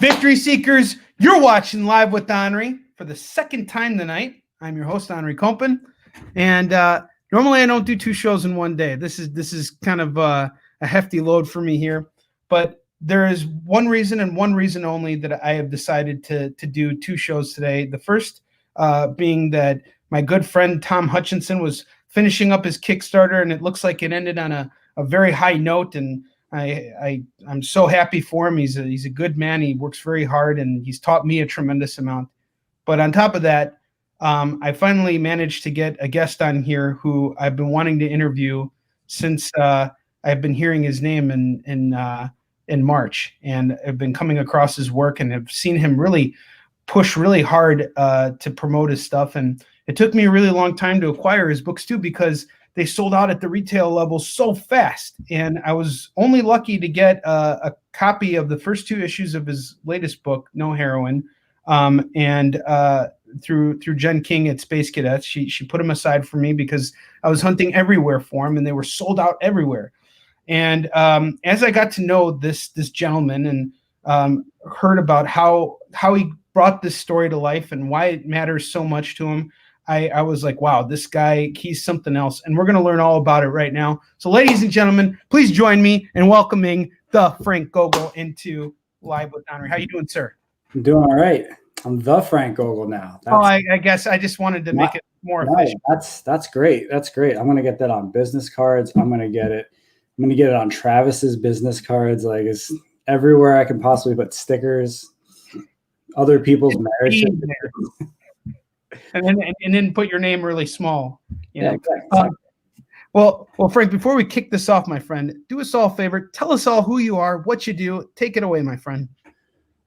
Victory Seekers, you're watching Live with Onrie for the second time tonight. I'm your host, Onrie Compen, and normally I don't do two shows in one day. This is kind of a hefty load for me here, but there is one reason and one reason only that I have decided to do two shows today. The first being that my good friend Tom Hutchinson was finishing up his Kickstarter, and it looks like it ended on a very high note, and I'm so happy for him. He's a good man. He works very hard, and he's taught me a tremendous amount. But on top of that, I finally managed to get a guest on here who I've been wanting to interview since I've been hearing his name in March, and I've been coming across his work and have seen him really push really hard to promote his stuff. And it took me a really long time to acquire his books too, because they sold out at the retail level so fast. And I was only lucky to get a copy of the first two issues of his latest book, No Heroine, and through Jen King at Space Cadets. She put them aside for me because I was hunting everywhere for them, and they were sold out everywhere. And as I got to know this gentleman and heard about how he brought this story to life and why it matters so much to him, I was like, wow, this guy, he's something else. And we're going to learn all about it right now. So ladies and gentlemen, please join me in welcoming the Frank Gogol into Live with Onrie. How you doing, sir? I'm doing all right. I'm the Frank Gogol now. I guess I just wanted to make it more efficient. That's great. That's great. I'm going to get that on business cards. I'm going to get it on Travis's business cards. Like, it's everywhere I can possibly put stickers, other people's marriage certificates. And then put your name really small. Yeah, exactly. Well, Frank, before we kick this off, my friend, do us all a favor. Tell us all who you are, what you do. Take it away, my friend.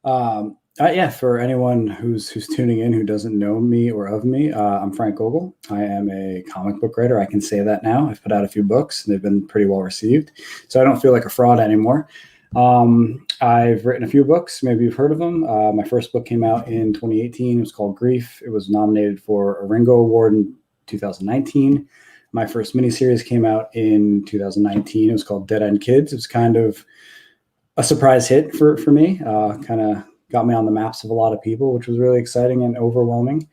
Yeah, for anyone who's tuning in who doesn't know me or of me, I'm Frank Gogol. I am a comic book writer. I can say that now. I've put out a few books, and they've been pretty well received, so I don't feel like a fraud anymore. I've written a few books. Maybe you've heard of them. My first book came out in 2018. It was called Grief. It was nominated for a Ringo Award in 2019. My first miniseries came out in 2019. It was called Dead End Kids. It was kind of a surprise hit for me. Kind of got me on the maps of a lot of people, which was really exciting and overwhelming.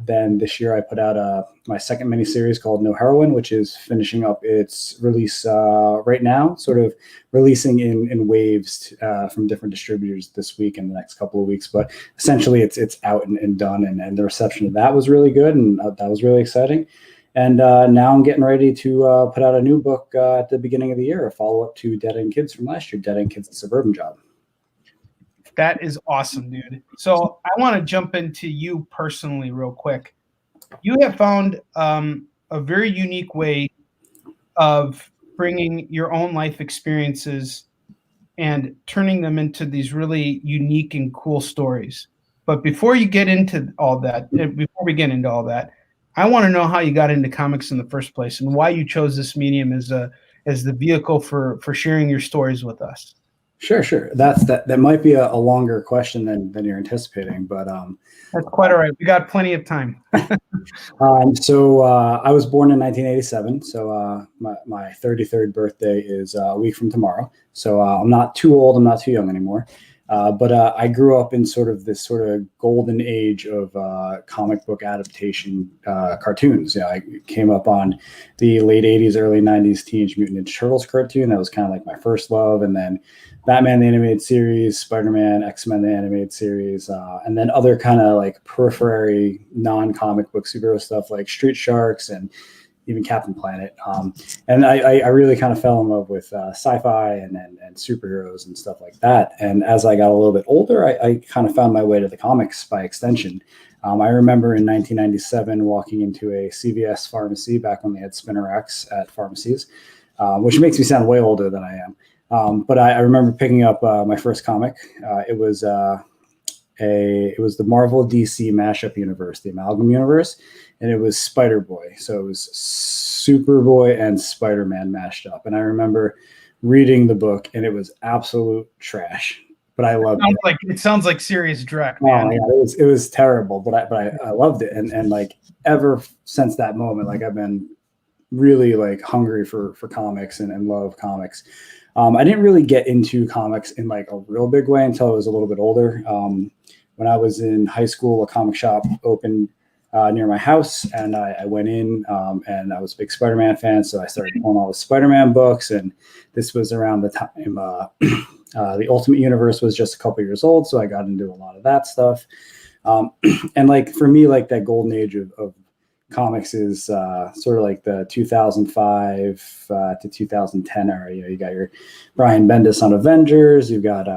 Then this year I put out my second miniseries called No Heroine, which is finishing up its release right now, sort of releasing in waves from different distributors this week and the next couple of weeks. But essentially it's out and done, and the reception of that was really good, and that was really exciting. And now I'm getting ready to put out a new book at the beginning of the year, a follow-up to Dead End Kids from last year, Dead End Kids, The Suburban Job. That is awesome, dude. So I want to jump into you personally real quick. You have found a very unique way of bringing your own life experiences and turning them into these really unique and cool stories. But before we get into all that, I want to know how you got into comics in the first place and why you chose this medium as the vehicle for sharing your stories with us. Sure. That might be a longer question than you're anticipating, but that's quite all right. We got plenty of time. So I was born in 1987. So my 33rd birthday is a week from tomorrow. So I'm not too old. I'm not too young anymore. But I grew up in sort of this sort of golden age of comic book adaptation cartoons. Yeah, I came up on the late 80s, early 90s Teenage Mutant Ninja Turtles cartoon. That was kind of like my first love. And then Batman the Animated Series, Spider-Man, X-Men the Animated Series, and then other kind of like periphery non-comic book superhero stuff like Street Sharks and even Captain Planet. And I really kind of fell in love with sci-fi and superheroes and stuff like that. And as I got a little bit older, I kind of found my way to the comics by extension. I remember in 1997 walking into a CVS pharmacy back when they had Spinner X at pharmacies, which makes me sound way older than I am. But I remember picking up my first comic. It was the Marvel DC mashup universe, the Amalgam universe, and it was Spider-Boy. So it was Superboy and Spider-Man mashed up. And I remember reading the book, and it was absolute trash. But I loved it. It sounds like serious dreck, man. Oh, yeah, it was terrible, but I loved it, and like ever since that moment, like I've been really like hungry for comics and love comics. I didn't really get into comics in like a real big way until I was a little bit older. When I was in high school, a comic shop opened near my house, and I went in, and I was a big Spider-Man fan, so I started pulling all the Spider-Man books, and this was around the time the Ultimate Universe was just a couple years old, so I got into a lot of that stuff. And like for me, like that golden age of comics is sort of like the 2005 to 2010 era. You know, you got your Brian Bendis on Avengers, you've got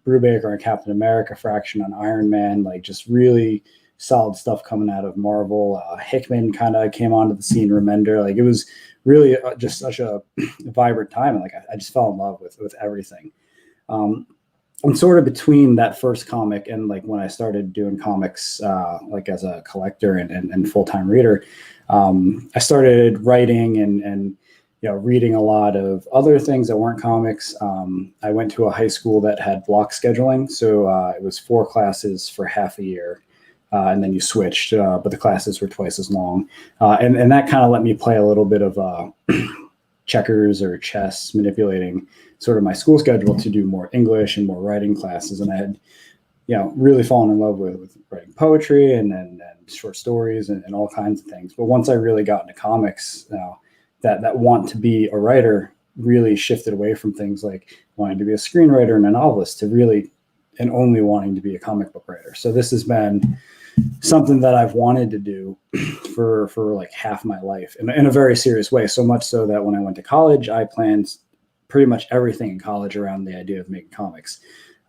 Brubaker on Captain America, Fraction on Iron Man, like just really solid stuff coming out of Marvel. Hickman kind of came onto the scene, Remender. Like it was really just such a vibrant time. And like I just fell in love with everything. And sort of between that first comic and like when I started doing comics, like as a collector and full-time reader, I started writing and reading a lot of other things that weren't comics. I went to a high school that had block scheduling, so it was 4 classes for half a year, and then you switched, but the classes were twice as long, and that kind of let me play a little bit of checkers or chess, manipulating sort of my school schedule to do more English and more writing classes. And I had, really fallen in love with writing poetry and short stories and all kinds of things. But once I really got into comics, that want to be a writer really shifted away from things like wanting to be a screenwriter and a novelist to really and only wanting to be a comic book writer. So this has been something that I've wanted to do for like half my life in a very serious way. So much so that when I went to college, I planned pretty much everything in college around the idea of making comics.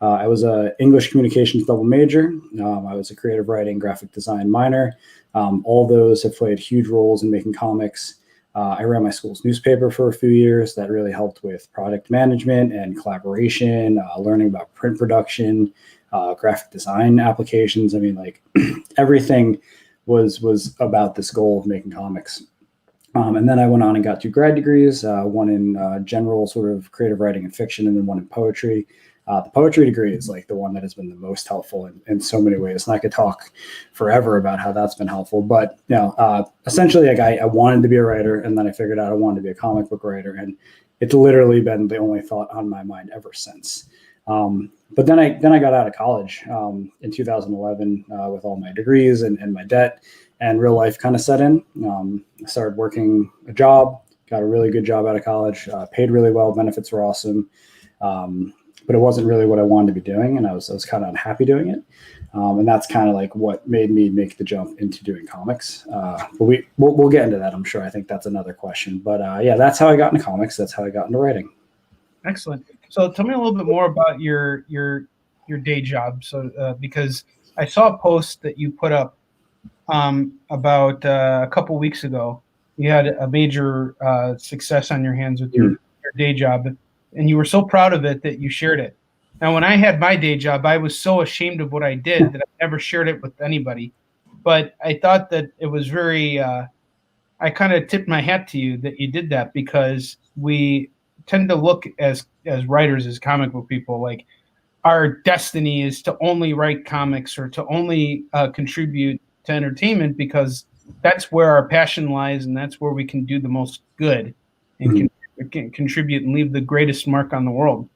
I was a English communications double major. I was a creative writing, graphic design minor. All those have played huge roles in making comics. I ran my school's newspaper for a few years. That really helped with product management and collaboration, learning about print production, graphic design applications. I mean, like everything was about this goal of making comics. And then I went on and got 2 grad degrees, one in general sort of creative writing and fiction, and then one in poetry. The poetry degree is like the one that has been the most helpful in so many ways. And I could talk forever about how that's been helpful. But essentially, like I wanted to be a writer, and then I figured out I wanted to be a comic book writer, and it's literally been the only thought on my mind ever since. But then I got out of college in 2011 with all my degrees and my debt, and real life kind of set in. I started working a job, got a really good job out of college, paid really well, benefits were awesome. But it wasn't really what I wanted to be doing, and I was kind of unhappy doing it. And that's kind of like what made me make the jump into doing comics. But we'll get into that, I'm sure. I think that's another question. But yeah, that's how I got into comics. That's how I got into writing. Excellent. So tell me a little bit more about your day job. So because I saw a post that you put up about a couple weeks ago. You had a major success on your hands with your day job, and you were so proud of it that you shared it. Now, when I had my day job, I was so ashamed of what I did that I never shared it with anybody. But I thought that it was very I kind of tipped my hat to you that you did that, because we tend to look as writers, as comic book people, like our destiny is to only write comics or to only contribute to entertainment, because that's where our passion lies, and that's where we can do the most good and can contribute and leave the greatest mark on the world.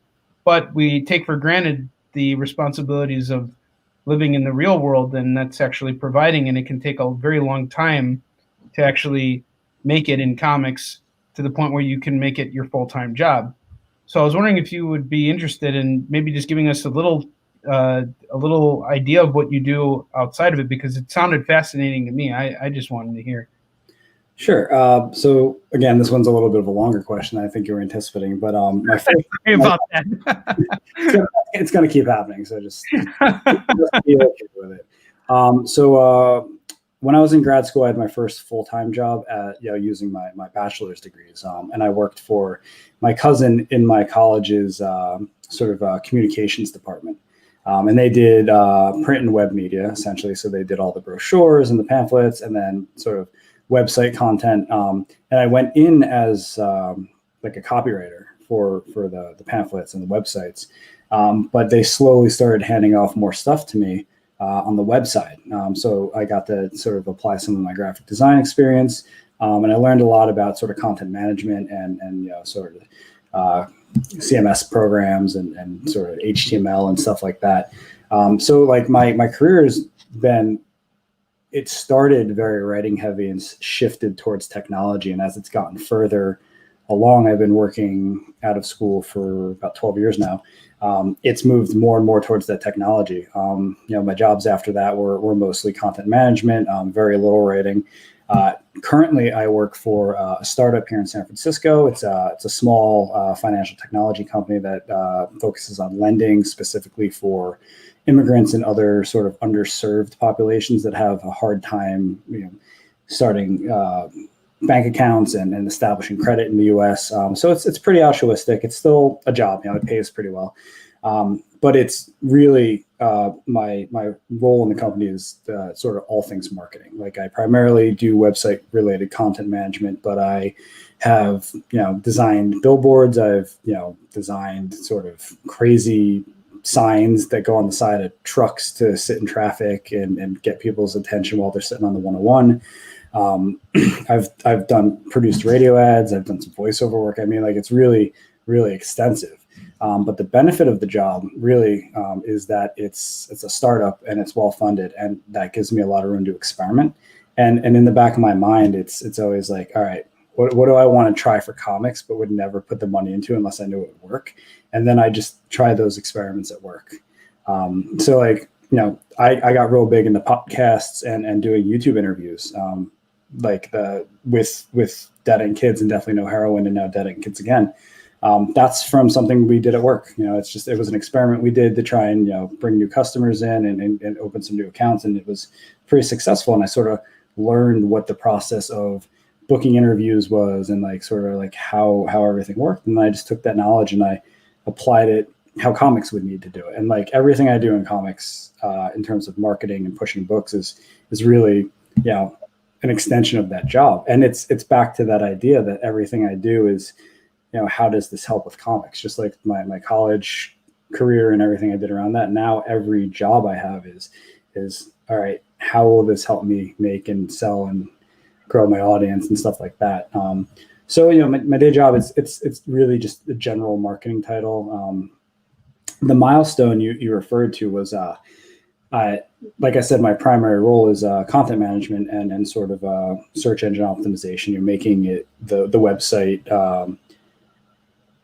But we take for granted the responsibilities of living in the real world, and that's actually providing, and it can take a very long time to actually make it in comics to the point where you can make it your full-time job. So I was wondering if you would be interested in maybe just giving us a little idea of what you do outside of it, because it sounded fascinating to me. I just wanted to hear. Sure. So again, this one's a little bit of a longer question than I think you were anticipating, but my favorite about that. it's going to keep happening. So just be okay with it. So when I was in grad school, I had my first full-time job at using my bachelor's degrees, and I worked for my cousin in my college's sort of communications department. And they did print and web media, essentially. So they did all the brochures and the pamphlets, and then sort of website content. And I went in as like a copywriter for the pamphlets and the websites. But they slowly started handing off more stuff to me on the website. So I got to sort of apply some of my graphic design experience. And I learned a lot about sort of content management and sort of CMS programs and sort of HTML and stuff like that. So like my career has been, it started very writing heavy and shifted towards technology. And as it's gotten further along, I've been working out of school for about 12 years now. It's moved more and more towards that technology. My jobs after that were mostly content management, very little writing. Currently, I work for a startup here in San Francisco. It's a small financial technology company that focuses on lending specifically for immigrants and other sort of underserved populations that have a hard time, starting bank accounts and establishing credit in the U.S. So it's pretty altruistic. It's still a job. It pays pretty well. But it's really my role in the company is sort of all things marketing. Like I primarily do website related content management, but I have designed billboards. I've designed sort of crazy signs that go on the side of trucks to sit in traffic and get people's attention while they're sitting on the 101. I've produced radio ads. I've done some voiceover work. I mean, like it's really, really extensive. But the benefit of the job really is that it's a startup and it's well funded, and that gives me a lot of room to experiment. And in the back of my mind, it's always like, all right, what do I want to try for comics, but would never put the money into unless I knew it would work. And then I just try those experiments at work. So like, I got real big into podcasts and doing YouTube interviews, with Dead End Kids and Definitely No Heroine and now Dead End Kids Again. That's from something we did at work. It was an experiment we did to try and, bring new customers in and open some new accounts. And it was pretty successful. And I sort of learned what the process of booking interviews was and like sort of like how everything worked. And I just took that knowledge and I applied it how comics would need to do it. And like everything I do in comics in terms of marketing and pushing books is really, an extension of that job. And it's back to that idea that everything I do is, how does this help with comics? Just like my college career and everything I did around that. Now every job I have is all right, how will this help me make and sell and grow my audience and stuff like that. So my day job it's really just a general marketing title. The milestone you referred to was like I said, my primary role is content management and sort of search engine optimization. You're making it the website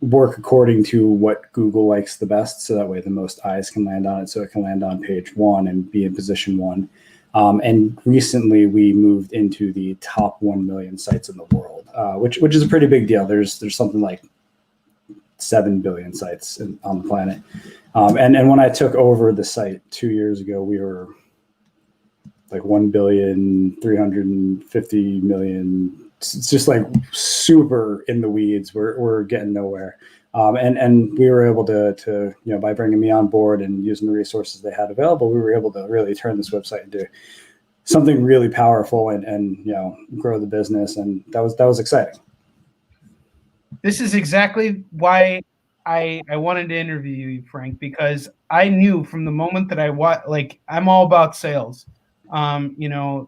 work according to what Google likes the best, so that way the most eyes can land on it, so it can land on page 1 and be in position 1. And recently we moved into the top 1 million sites in the world, which is a pretty big deal. There's something like 7 billion sites on the planet. And when I took over the site 2 years ago, we were like 1,350,000,000. It's just like super in the weeds. We're getting nowhere. And we were able to by bringing me on board and using the resources they had available, we were able to really turn this website into something really powerful and grow the business. And that was exciting. This is exactly why I wanted to interview you, Frank, because I knew from the moment that I'm all about sales,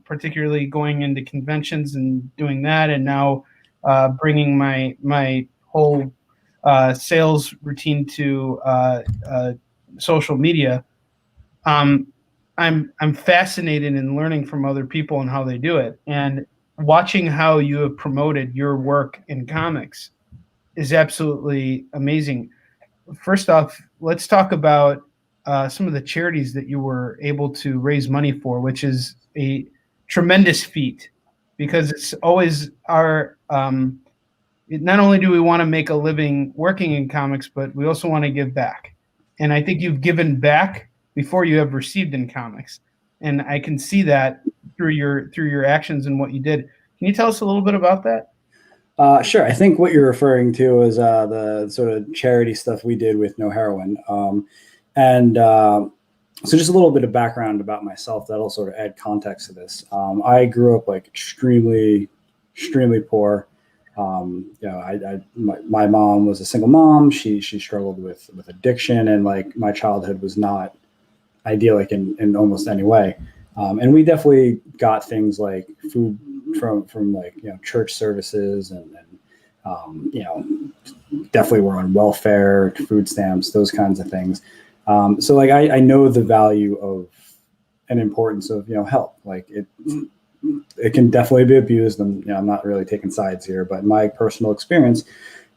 particularly going into conventions and doing that. And now bringing my whole sales routine to social media. I'm fascinated in learning from other people and how they do it, and watching how you have promoted your work in comics is absolutely amazing. First off, let's talk about some of the charities that you were able to raise money for, which is a tremendous feat, because it's always our not only do we want to make a living working in comics, but we also want to give back. And I think you've given back before you have received in comics. And I can see that through your actions and what you did. Can you tell us a little bit about that? Sure. I think what you're referring to is the sort of charity stuff we did with No Heroine. So just a little bit of background about myself that'll sort of add context to this. I grew up like extremely, extremely poor. My mom was a single mom. She struggled with addiction, and like my childhood was not idyllic in almost any way. And we definitely got things like food from like church services and you know, definitely were on welfare, food stamps, those kinds of things. So like I know the value of and importance of, you know, help. Like it can definitely be abused, and, you know, I'm not really taking sides here, but in my personal experience,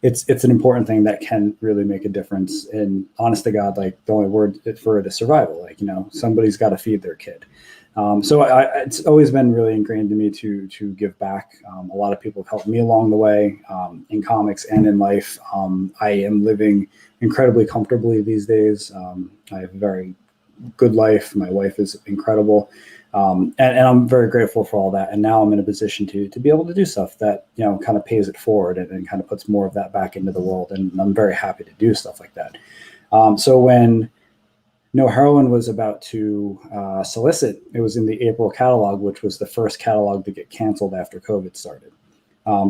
it's an important thing that can really make a difference. And honest to God, like the only word for it is survival. Like, you know, somebody's got to feed their kid. So it's always been really ingrained to me to give back. A lot of people have helped me along the way, in comics and in life. I am living incredibly comfortably these days. I have a very good life. My wife is incredible. And I'm very grateful for all that. And now I'm in a position to be able to do stuff that, you know, kind of pays it forward and kind of puts more of that back into the world. And I'm very happy to do stuff like that. So when No Heroine was about to solicit, it was in the April catalog, which was the first catalog to get canceled after COVID started.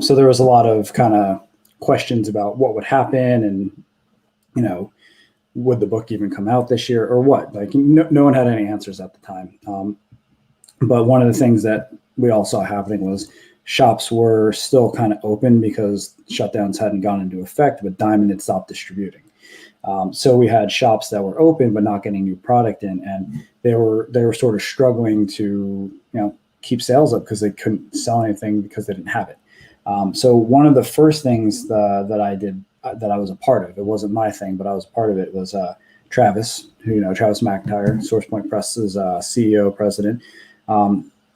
So there was a lot of kind of questions about what would happen, and, you know, would the book even come out this year or what? Like no one had any answers at the time. But one of the things that we all saw happening was shops were still kind of open because shutdowns hadn't gone into effect, but Diamond had stopped distributing. So we had shops that were open but not getting new product in, and they were sort of struggling to, you know, keep sales up because they couldn't sell anything because they didn't have it. So one of the first things that I did, that I was a part of, it wasn't my thing, but I was a part of it, was Travis, who, you know, Travis McIntyre, SourcePoint Press's CEO, president.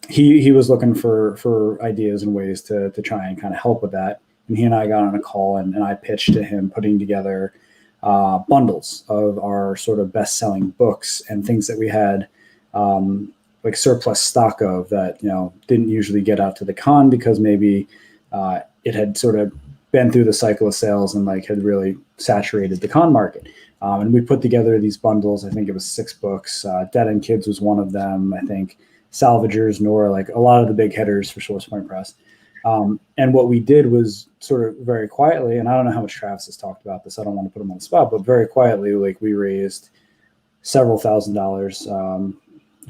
He was looking for ideas and ways to try and kind of help with that. And he and I got on a call, and I pitched to him putting together bundles of our sort of best-selling books and things that we had like surplus stock of that, you know, didn't usually get out to the con because maybe it had sort of been through the cycle of sales and like had really saturated the con market. And we put together these bundles. I think it was 6 books. Dead End Kids was one of them. I think Salvagers, Nora, like a lot of the big hitters for SourcePoint Press. And what we did was sort of very quietly, and I don't know how much Travis has talked about this, I don't want to put him on the spot, but very quietly, like we raised several $1,000s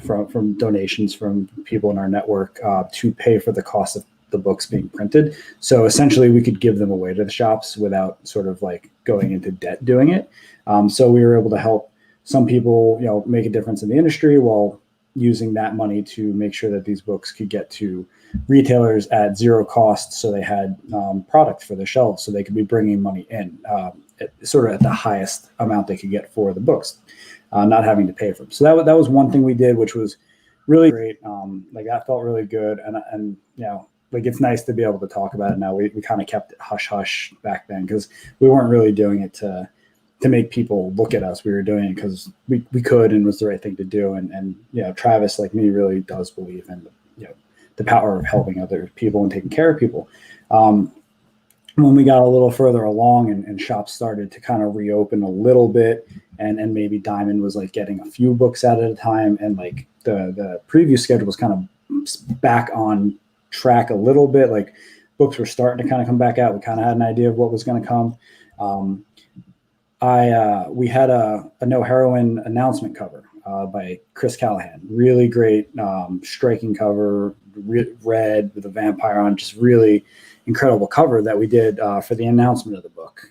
from donations from people in our network to pay for the cost of the books being printed. So essentially we could give them away to the shops without sort of like going into debt doing it. So we were able to help some people, you know, make a difference in the industry while using that money to make sure that these books could get to retailers at zero cost. So they had product for the shelves, so they could be bringing money in sort of at the highest amount they could get for the books, not having to pay for them. So that was one thing we did, which was really great. Like that felt really good. And you know, like it's nice to be able to talk about it now. We kind of kept it hush hush back then because we weren't really doing it to make people look at us. We were doing it because we could and was the right thing to do. And you know, Travis, like me, really does believe in the power of helping other people and taking care of people. When we got a little further along and shops started to kind of reopen a little bit, and maybe Diamond was like getting a few books out at a time, and like the preview schedule was kind of back on track a little bit, like books were starting to kind of come back out. We kind of had an idea of what was going to come. We had a No Heroine announcement cover by Chris Callahan. Really great, striking cover, red with a vampire on, just really incredible cover that we did for the announcement of the book.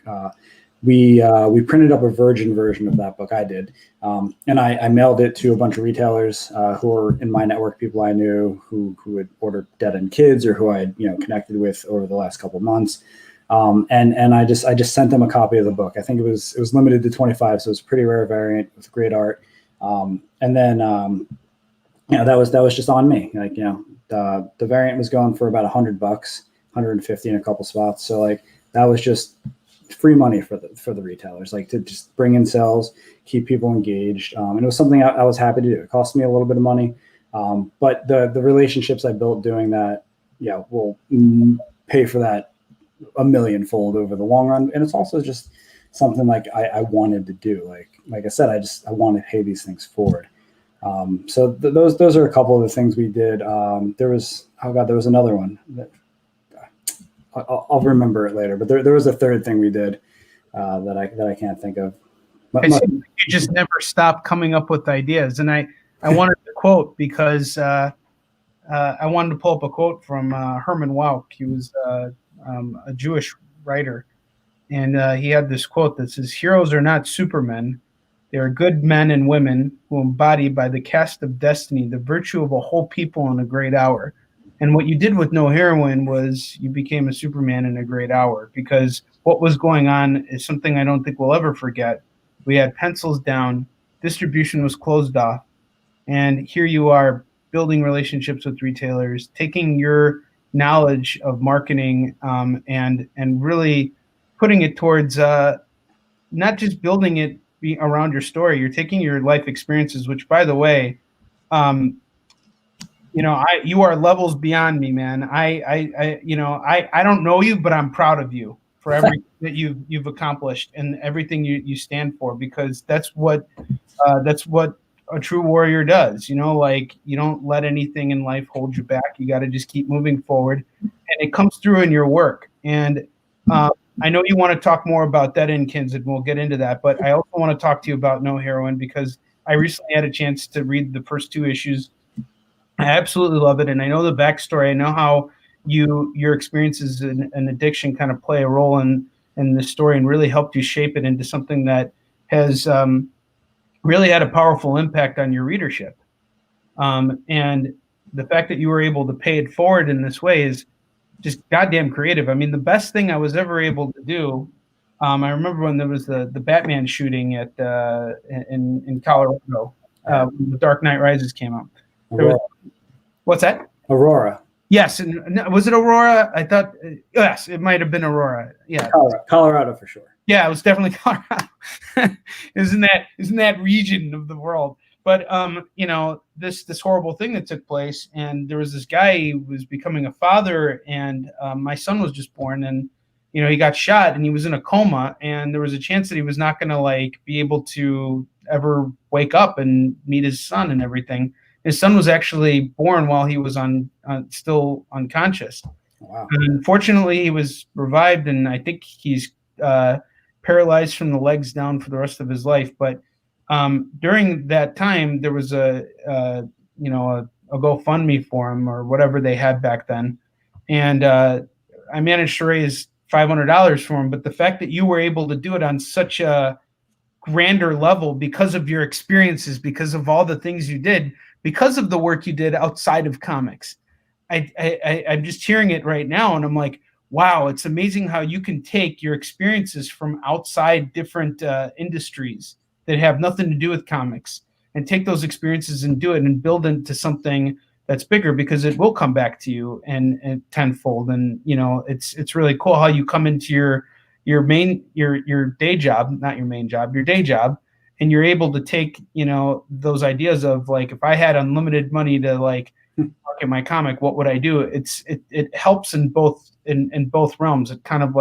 We printed up a virgin version of that book. I did, and I mailed it to a bunch of retailers who were in my network, people I knew who had ordered Dead End Kids or who I had, you know, connected with over the last couple of months. And I just sent them a copy of the book. I think it was limited to 25, so it was a pretty rare variant with great art. And then you know, that was just on me. Like, you know, the variant was going for about $100, 150 in a couple spots. So like that was just free money for the retailers, like to just bring in sales, keep people engaged. And it was something I was happy to do. It cost me a little bit of money, but the relationships I built doing that, yeah, will pay for that a millionfold over the long run. And it's also just something like I wanted to do. Like I said, I want to pay these things forward. So those are a couple of the things we did. There was another one that I'll remember it later, but there was a third thing we did that I can't think of. You just never stop coming up with ideas. And I wanted to quote because I wanted to pull up a quote from Herman Wouk. He was a Jewish writer. And he had this quote that says, "Heroes are not supermen. They are good men and women who embody by the cast of destiny the virtue of a whole people in a great hour." And what you did with No Heroine was you became a Superman in a great hour, because what was going on is something I don't think we'll ever forget. We had pencils down, distribution was closed off, and here you are building relationships with retailers, taking your knowledge of marketing and really putting it towards not just building it around your story. You're taking your life experiences, which, by the way, you are levels beyond me, man. I don't know you, but I'm proud of you for everything that you've accomplished and everything you stand for, because that's what a true warrior does. Like, you don't let anything in life hold you back. You got to just keep moving forward, and it comes through in your work. And I know you want to talk more about Dead End Kids, and we'll get into that, but I also want to talk to you about No Heroine, because I recently had a chance to read the first 2 issues. I absolutely love it, and I know the backstory. I know how your experiences in addiction kind of play a role in the story and really helped you shape it into something that has really had a powerful impact on your readership. And the fact that you were able to pay it forward in this way is just goddamn creative. I mean, the best thing I was ever able to do, I remember when there was the Batman shooting at in Colorado, when The Dark Knight Rises came out. What's that? Aurora. Yes, and was it Aurora? I thought yes, it might have been Aurora. Yeah, Colorado for sure. Yeah, it was definitely Colorado. Isn't that region of the world? But this horrible thing that took place, and there was this guy who was becoming a father, and my son was just born, and he got shot, and he was in a coma, and there was a chance that he was not going to be able to ever wake up and meet his son and everything. His son was actually born while he was still unconscious. Wow. And unfortunately, he was revived, and I think he's paralyzed from the legs down for the rest of his life. But during that time, there was a GoFundMe for him, or whatever they had back then, and I managed to raise $500 for him. But the fact that you were able to do it on such a grander level, because of your experiences, because of all the things you did, because of the work you did outside of comics, I'm just hearing it right now, and I'm like, wow, it's amazing how you can take your experiences from outside different industries that have nothing to do with comics, and take those experiences and do it and build into something that's bigger, because it will come back to you and tenfold. And it's really cool how you come into your day job, not your main job, your day job, and you're able to take those ideas of, like, if I had unlimited money to market my comic, what would I do? It helps in both realms. It kind of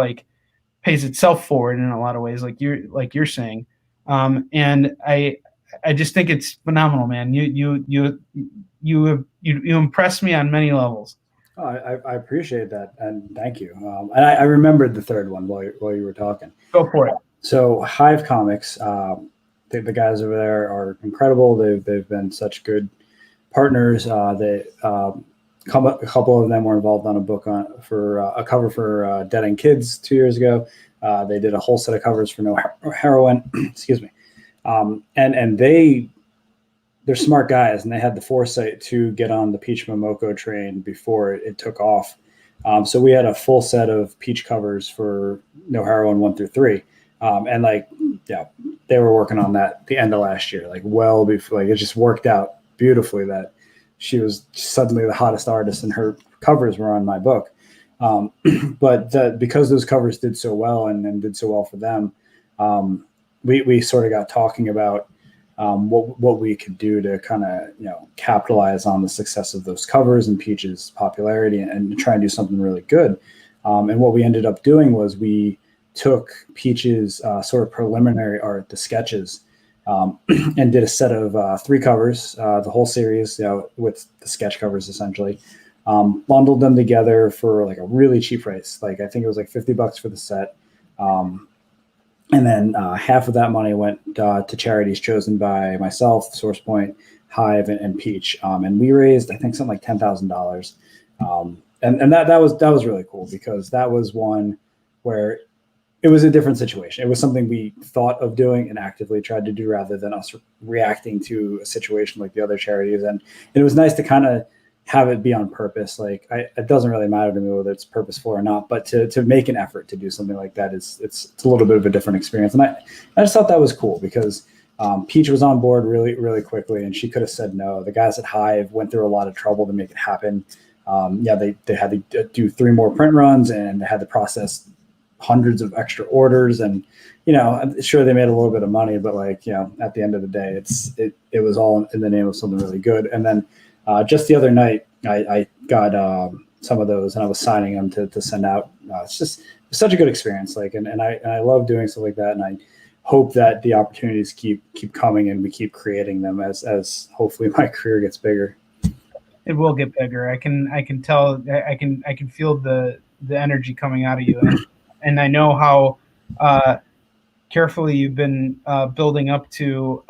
pays itself forward in a lot of ways, like you're saying. And I just think it's phenomenal, man. You impress me on many levels. Oh, I appreciate that, and thank you. And I remembered the third one while you were talking. Go for it. So Hive Comics, the guys over there are incredible. They've been such good partners. A couple of them were involved on a book for a cover for Dead End Kids 2 years ago. They did a whole set of covers for No Heroine. Excuse me. And they're smart guys, and they had the foresight to get on the Peach Momoko train before it took off. So we had a full set of Peach covers for No Heroine 1 through 3. They were working on that the end of last year, well before, it just worked out beautifully that she was suddenly the hottest artist and her covers were on my book. But because those covers did so well and did so well for them, we sort of got talking about what we could do to kind of capitalize on the success of those covers and Peach's popularity and try and do something really good. And what we ended up doing was we took Peach's sort of preliminary art, the sketches, and did a set of 3 covers, the whole series, with the sketch covers essentially. Bundled them together for a really cheap price. I think it was $50 for the set. And then half of that money went to charities chosen by myself, SourcePoint, Hive, and Peach. And we raised, I think, something like $10,000. And that was really cool, because that was one where it was a different situation. It was something we thought of doing and actively tried to do rather than us reacting to a situation like the other charities. And it was nice to kind of have it be on purpose. Like it doesn't really matter to me whether it's purposeful or not, but to make an effort to do something like that it's a little bit of a different experience. And I just thought that was cool because Peach was on board really, really quickly, and she could have said no. The guys at Hive went through a lot of trouble to make it happen. They had to do 3 more print runs, and they had to process hundreds of extra orders. And, I'm sure they made a little bit of money, but at the end of the day, it was all in the name of something really good. And then just the other night, I got some of those, and I was signing them to send out. It's such a good experience. And I love doing stuff like that. And I hope that the opportunities keep coming and we keep creating them as hopefully my career gets bigger. It will get bigger. I can tell. I can feel the energy coming out of you, and I know how carefully you've been building up to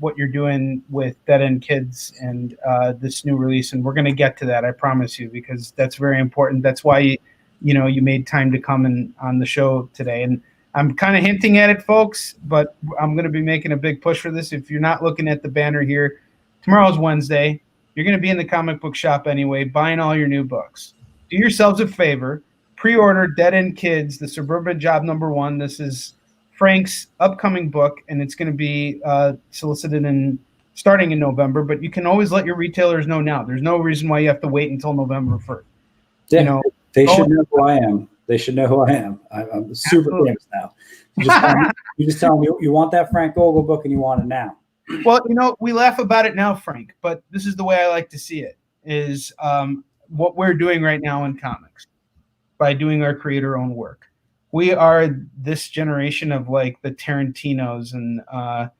what you're doing with Dead End Kids and this new release. And we're going to get to that, I promise you, because that's very important. That's why you made time to come on the show today. And I'm kind of hinting at it, folks, but I'm going to be making a big push for this. If you're not looking at the banner here, tomorrow's Wednesday. You're going to be in the comic book shop anyway, buying all your new books. Do yourselves a favor. Pre-order Dead End Kids, the Suburban Job #1. This is Frank's upcoming book, and it's going to be solicited starting in November. But you can always let your retailers know now. There's no reason why you have to wait until November 1st. Yeah, they should know who I am. They should know who I am. I'm super famous now. You just tell them you want that Frank Gogol book and you want it now. Well, we laugh about it now, Frank, but this is the way I like to see it, is what we're doing right now in comics by doing our creator-owned work. We are this generation of like the Tarantinos and, I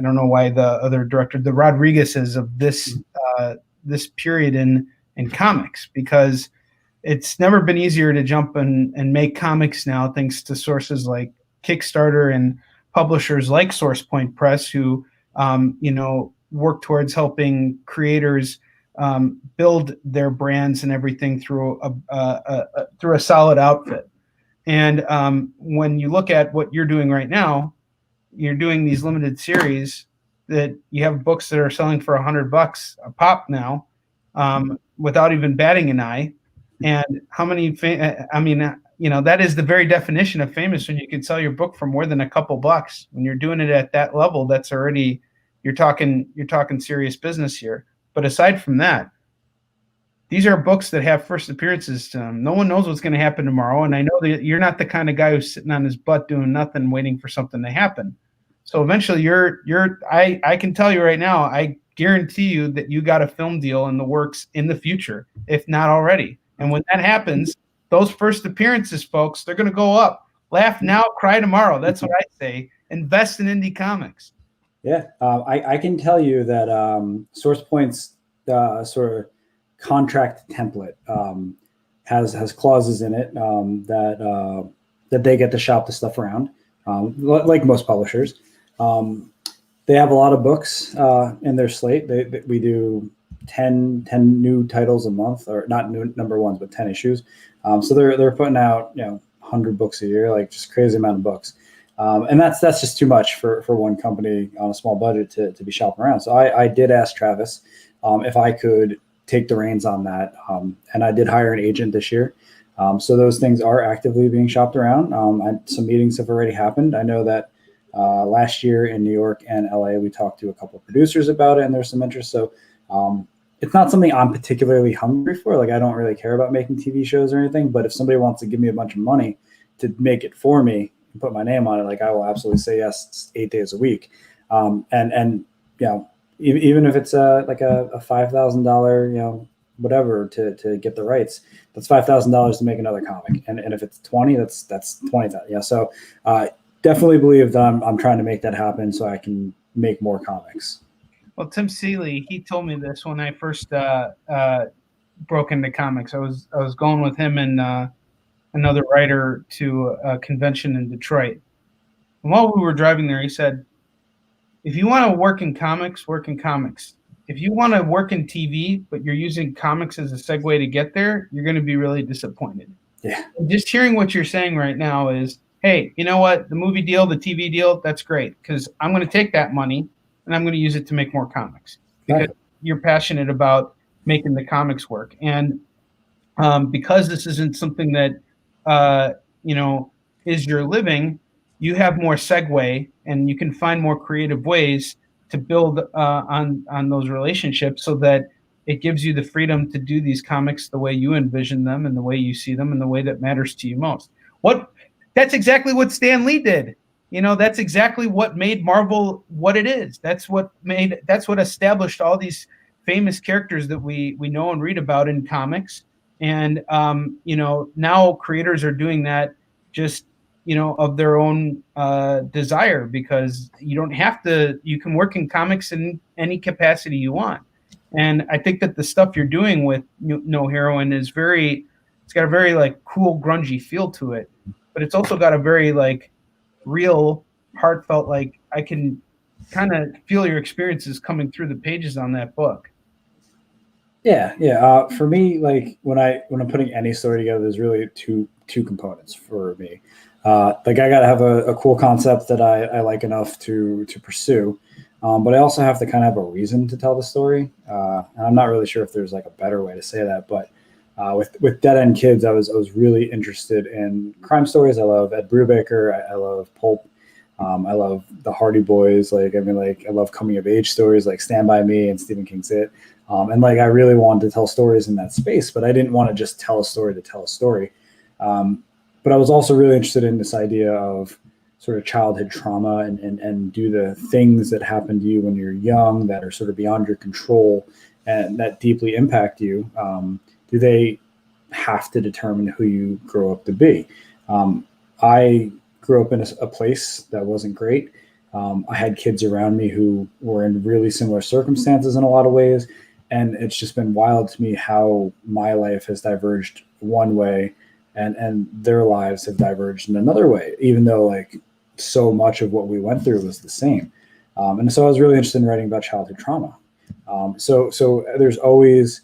don't know why the other director, the Rodriguezes of this period in comics, because it's never been easier to jump and make comics now, thanks to sources like Kickstarter and publishers like SourcePoint Press, who work towards helping creators build their brands and everything through a solid outfit. And when you look at what you're doing right now, you're doing these limited series that you have books that are selling for $100 a pop now, without even batting an eye. And how many? That is the very definition of famous, when you can sell your book for more than a couple bucks. When you're doing it at that level, that's already you're talking serious business here. But aside from that, these are books that have first appearances to them. No one knows what's going to happen tomorrow, and I know that you're not the kind of guy who's sitting on his butt doing nothing, waiting for something to happen. So eventually, I can tell you right now, I guarantee you that you got a film deal in the works in the future, if not already. And when that happens, those first appearances, folks, they're going to go up. Laugh now, cry tomorrow. That's what I say. Invest in indie comics. Yeah, I can tell you that SourcePoint's sort of contract template has clauses in it that they get to shop the stuff around, like most publishers. They have a lot of books in their slate. We do 10 new titles a month, or not new number ones, but 10 issues. So they're putting out 100 books a year, like just crazy amount of books. And that's just too much for one company on a small budget to be shopping around. So I did ask Travis if I could take the reins on that, and I did hire an agent this year. So those things are actively being shopped around. Some meetings have already happened. I know that last year in New York and LA, we talked to a couple of producers about it, and there's some interest. So it's not something I'm particularly hungry for. Like, I don't really care about making TV shows or anything, but if somebody wants to give me a bunch of money to make it for me and put my name on it, like, I will absolutely say yes 8 days a week. And even if it's like a $5,000, whatever to get the rights, that's $5,000 to make another comic. And if it's 20, that's 20,000. Yeah. So definitely believe that I'm trying to make that happen so I can make more comics. Well, Tim Seeley, he told me this when I first broke into comics. I was going with him and another writer to a convention in Detroit. And while we were driving there, he said, if you want to work in comics, work in comics. If you want to work in TV, but you're using comics as a segue to get there, you're going to be really disappointed. Yeah. And just hearing what you're saying right now is, hey, you know what? The movie deal, the TV deal, that's great, because I'm going to take that money and I'm going to use it to make more comics, because Exactly. you're passionate about making the comics work. And because this isn't something that you know, is your living, you have more segue and you can find more creative ways to build on those relationships, so that it gives you the freedom to do these comics the way you envision them and the way you see them and the way that matters to you most. That's exactly what Stan Lee did. You know, that's exactly what made Marvel what it is. That's what established all these famous characters that we know and read about in comics. And you know, now creators are doing that just, you know, of their own desire, because you don't have to. You can work in comics in any capacity you want. And I think that the stuff you're doing with No Heroine is it's got a very like cool, grungy feel to it, but it's also got a very like real, heartfelt, like I can kind of feel your experiences coming through the pages on that book. Yeah. For me, like when I'm putting any story together, there's really two components for me. Like I gotta have a cool concept that I like enough to pursue, but I also have to kind of have a reason to tell the story. And I'm not really sure if there's like a better way to say that, but with Dead End Kids, I was really interested in crime stories. I love Ed Brubaker. I love pulp. I love the Hardy Boys. Like I love coming of age stories like Stand By Me and Stephen King's It. And like I really wanted to tell stories in that space, but I didn't want to just tell a story to tell a story. But I was also really interested in this idea of sort of childhood trauma and do the things that happen to you when you're young that are sort of beyond your control and that deeply impact you. Do they have to determine who you grow up to be? I grew up in a place that wasn't great. I had kids around me who were in really similar circumstances in a lot of ways. And it's just been wild to me how my life has diverged one way and their lives have diverged in another way, even though like so much of what we went through was the same. And so I was really interested in writing about childhood trauma. So there's always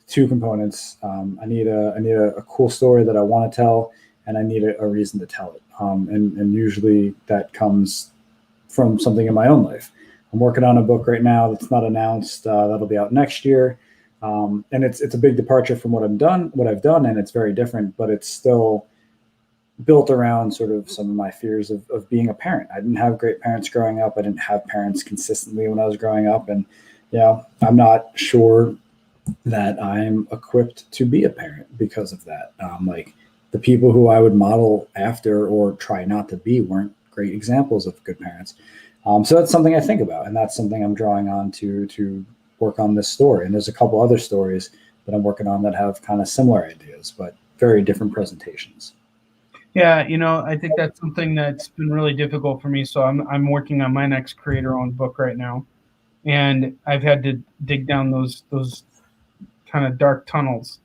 two components. I need a cool story that I want to tell, and I need a reason to tell it. And usually that comes from something in my own life. I'm working on a book right now that's not announced. That'll be out next year. And it's a big departure from what I've done, and it's very different, but it's still built around sort of some of my fears of being a parent. I didn't have great parents growing up. I didn't have parents consistently when I was growing up. And I'm not sure that I'm equipped to be a parent because of that. Like the people who I would model after or try not to be weren't great examples of good parents. So that's something I think about, and that's something I'm drawing on to work on this story. And there's a couple other stories that I'm working on that have kind of similar ideas, but very different presentations. Yeah, you know, I think that's something that's been really difficult for me. So I'm working on my next creator-owned book right now, and I've had to dig down those kind of dark tunnels,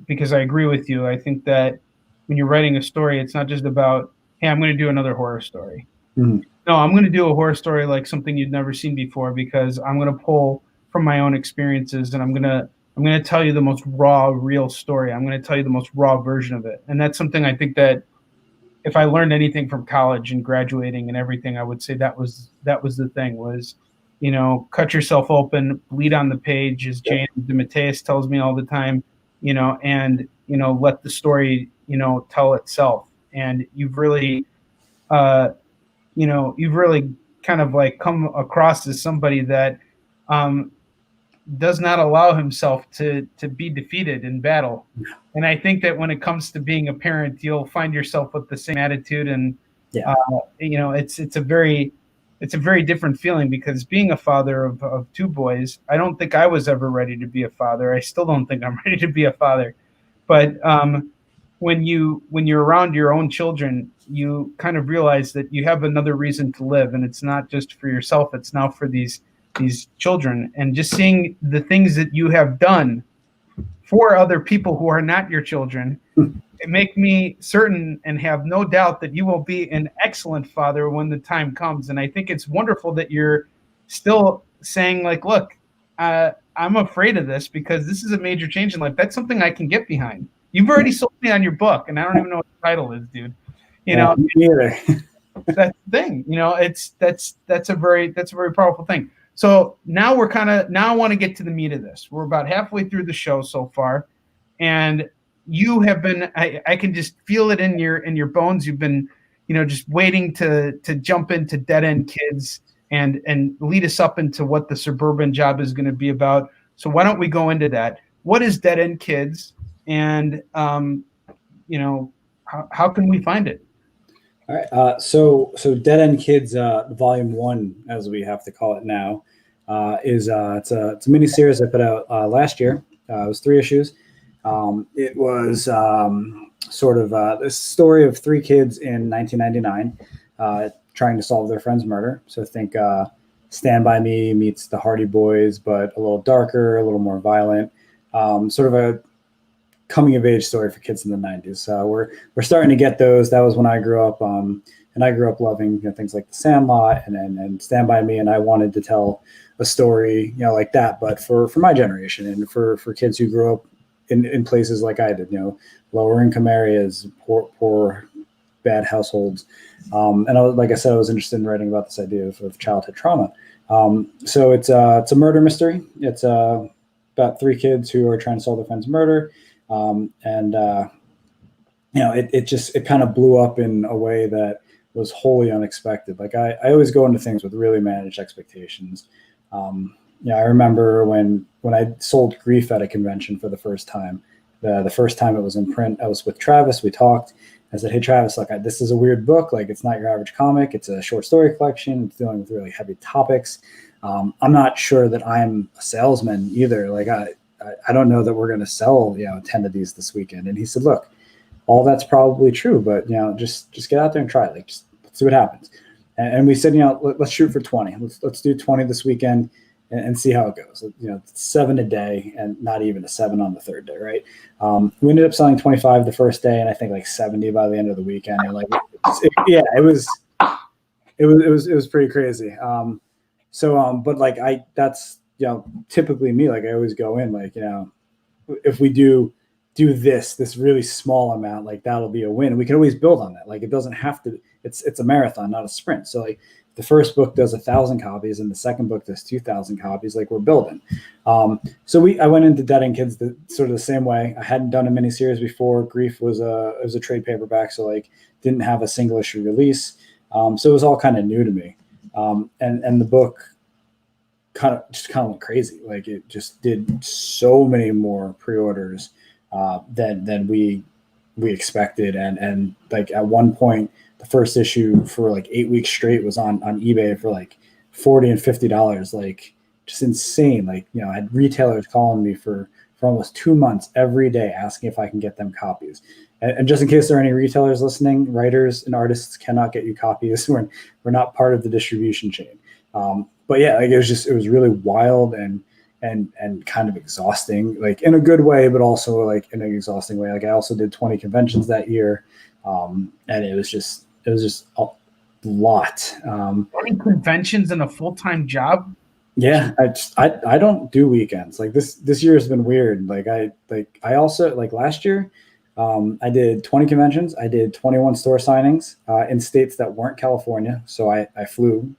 because I agree with you. I think that when you're writing a story, it's not just about, hey, I'm going to do another horror story. Mm-hmm. No, I'm going to do a horror story like something you've never seen before, because I'm going to pull from my own experiences, and I'm going to tell you the most raw, real story. I'm going to tell you the most raw version of it. And that's something I think that if I learned anything from college and graduating and everything, I would say that was the thing was, you know, cut yourself open, bleed on the page, as James DeMatteis tells me all the time, you know, and, you know, let the story, you know, tell itself. And you've really kind of like come across as somebody that does not allow himself to be defeated in battle. And I think that when it comes to being a parent, you'll find yourself with the same attitude. And you know, it's a very different feeling, because being a father of two boys, I don't think I was ever ready to be a father. I still don't think I'm ready to be a father. But when you're around your own children, you kind of realize that you have another reason to live, and it's not just for yourself, it's now for these children. And just seeing the things that you have done for other people who are not your children, it make me certain and have no doubt that you will be an excellent father when the time comes. And I think it's wonderful that you're still saying, like, look, I'm afraid of this because this is a major change in life. That's something I can get behind. You've already sold me on your book, and I don't even know what the title is, dude. You know, me neither. that's the thing. You know, that's a very powerful thing. So now I want to get to the meat of this. We're about halfway through the show so far, and you have been. I can just feel it in your bones. You've been, just waiting to jump into Dead End Kids and lead us up into what the Suburban Job is going to be about. So why don't we go into that? What is Dead End Kids, and how can we find it? All right. So Dead End Kids, Volume 1, as we have to call it now, is it's a mini series I put out last year. It was 3 issues. It was sort of this story of 3 kids in 1999 trying to solve their friend's murder. So think Stand By Me meets The Hardy Boys, but a little darker, a little more violent. Sort of a coming of age story for kids in the 90s. We're starting to get those. That was when I grew up, and I grew up loving things like The Sandlot and Stand By Me, and I wanted to tell a story like that, but for my generation and for kids who grew up in places like I did, lower income areas, poor bad households, and like I said, I was interested in writing about this idea of childhood trauma. So it's a murder mystery. It's about 3 kids who are trying to solve their friend's murder. It kind of blew up in a way that was wholly unexpected. Like I always go into things with really managed expectations. I remember when I sold Grief at a convention for the first time, the first time it was in print, I was with Travis. We talked. I said, "Hey Travis, this is a weird book. Like it's not your average comic. It's a short story collection. It's dealing with really heavy topics. I'm not sure that I'm a salesman either. Like I don't know that we're going to sell 10 of these this weekend." And he said, "Look, all that's probably true, but just get out there and try it. Just see what happens." And we said, let's shoot for 20. Let's do 20 this weekend and see how it goes. 7 a day, and not even a 7 on the 3rd day, right? We ended up selling 25 the first day, and I think 70 by the end of the weekend. And it was pretty crazy. But that's typically me. I always go in if we do this really small amount, that'll be a win. We can always build on that. It doesn't have to. It's a marathon, not a sprint. So the first book does 1,000 copies, and the second book does 2,000 copies. We're building. I went into Dead End Kids sort of the same way. I hadn't done a miniseries before. Grief was a trade paperback, so didn't have a single issue release. So it was all kind of new to me. And the book kind of went crazy. It just did so many more pre-orders than we expected. And at one point, the first issue for 8 weeks straight was on eBay for $40 and $50, just insane. I had retailers calling me for almost 2 months every day asking if I can get them copies. And just in case there are any retailers listening, writers and artists cannot get you copies. We're not part of the distribution chain. But yeah, it was really wild and kind of exhausting, in a good way, but also in an exhausting way. I also did 20 conventions that year. And it was just a lot. 20 conventions and a full-time job. Yeah. I don't do weekends. This year has been weird. I also last year, I did 20 conventions. I did 21 store signings, in states that weren't California. So I flew,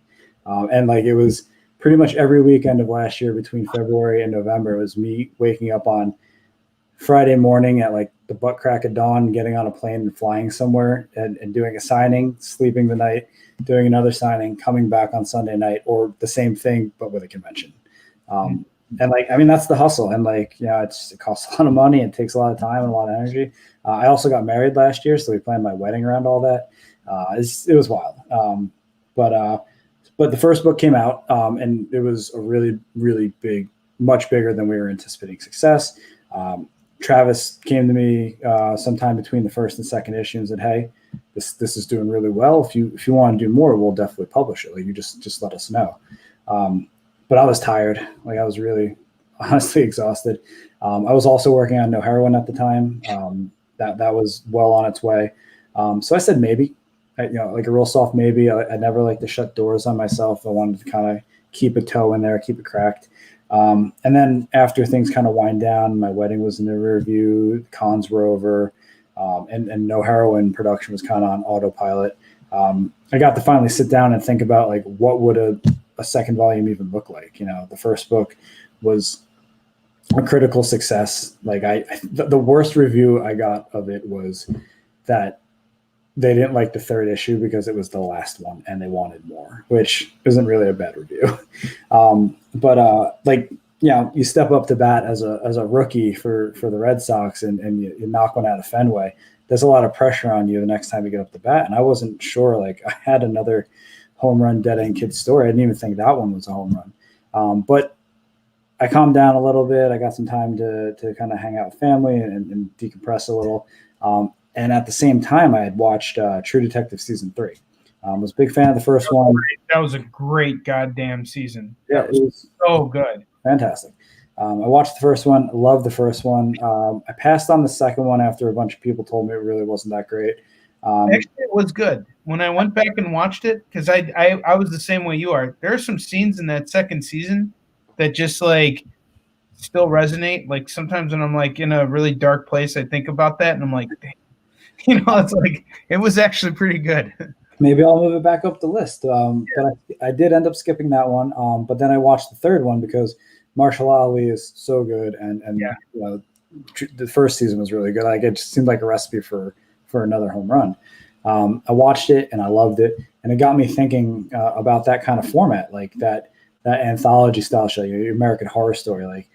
and it was pretty much every weekend of last year between February and November. It was me waking up on Friday morning at the butt crack of dawn, getting on a plane and flying somewhere and doing a signing, sleeping the night, doing another signing, coming back on Sunday night, or the same thing, but with a convention. And that's the hustle. And it costs a lot of money. It takes a lot of time and a lot of energy. I also got married last year, so we planned my wedding around all that. It was wild. But the first book came out, and it was a really, really big, much bigger than we were anticipating success. Travis came to me sometime between the first and second issue and said, "Hey, this is doing really well. If you want to do more, we'll definitely publish it. You just let us know." But I was tired. I was really honestly exhausted. I was also working on No Heroine at the time. That was well on its way. So I said maybe. A real soft maybe. I never like to shut doors on myself. I wanted to kind of keep a toe in there, keep it cracked. And then after things kind of wind down, my wedding was in the rear view, cons were over, and No Heroine production was kind of on autopilot. I got to finally sit down and think about like what would a second volume even look like. The first book was a critical success. Like the worst review I got of it was that they didn't like the third issue because it was the last one and they wanted more, which isn't really a bad review. You step up to bat as a rookie for the Red Sox and you knock one out of Fenway. There's a lot of pressure on you the next time you get up to bat. And I wasn't sure, like I had another home run dead end kid story. I didn't even think that one was a home run. But I calmed down a little bit. I got some time to kind of hang out with family and decompress a little. And at the same time, I had watched True Detective season 3. Was a big fan of the first one. That was a great goddamn season. Yeah, it was so good. Fantastic. I watched the first one, loved the first one. I passed on the second one after a bunch of people told me it really wasn't that great. Actually, it was good. When I went back and watched it, because I was the same way you are. There are some scenes in that second season that just like still resonate. Like sometimes when I'm like in a really dark place, I think about that and I'm like, dang. It's like it was actually pretty good. Maybe I'll move it back up the list. But I did end up skipping that one. But then I watched the third one because Marshall Ali is so good, and the first season was really good. Like it just seemed like a recipe for another home run. I watched it and I loved it, and it got me thinking about that kind of format, like that anthology style show, your American Horror Story, like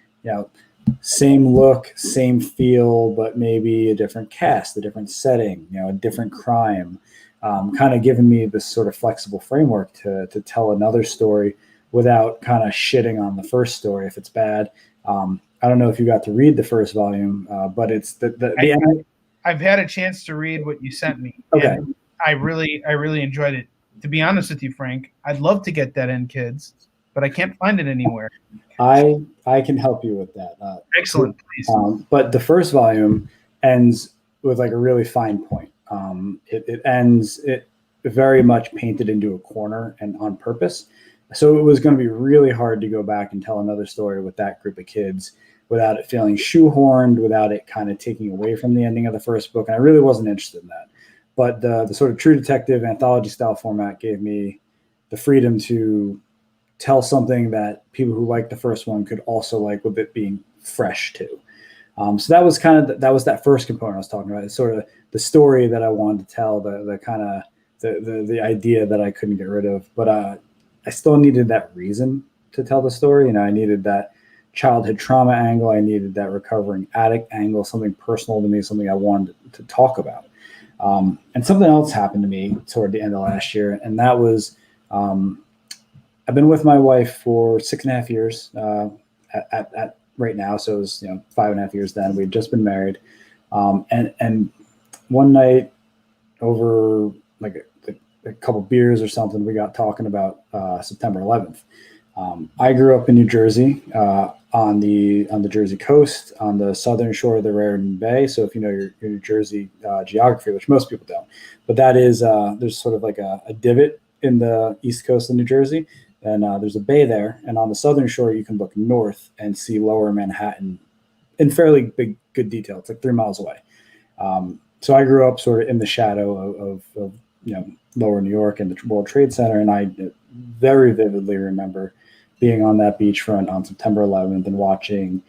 same look, same feel, but maybe a different cast, a different setting, a different crime. Kind of giving me this sort of flexible framework to tell another story without kind of shitting on the first story if it's bad. I don't know if you got to read the first volume, but it's I've had a chance to read what you sent me. Okay. And I really enjoyed it. To be honest with you, Frank, I'd love to get that in kids, but I can't find it anywhere. I can help you with that. Excellent, please. But the first volume ends with like a really fine point. It ends very much painted into a corner and on purpose. So it was going to be really hard to go back and tell another story with that group of kids without it feeling shoehorned, without it kind of taking away from the ending of the first book. And I really wasn't interested in that. But the sort of True Detective anthology style format gave me the freedom to tell something that people who liked the first one could also like with it being fresh too. So that was kind of that was that first component I was talking about. It's sort of the story that I wanted to tell, the kind of the idea that I couldn't get rid of. But I still needed that reason to tell the story. I needed that childhood trauma angle. I needed that recovering addict angle, something personal to me, something I wanted to talk about. And something else happened to me toward the end of last year, and that was I've been with my wife for 6.5 years at right now. So it was 5.5 years then. We'd just been married, and one night over like a couple beers or something, we got talking about September 11th. I grew up in New Jersey, on the Jersey coast, on the southern shore of the Raritan Bay. So if you know your New Jersey geography, which most people don't, but that is there's sort of like a divot in the east coast of New Jersey, and there's a bay there. And on the southern shore, you can look north and see Lower Manhattan in fairly good detail. It's like 3 miles away. So I grew up sort of in the shadow of Lower New York and the World Trade Center, and I very vividly remember being on that beachfront on September 11th and watching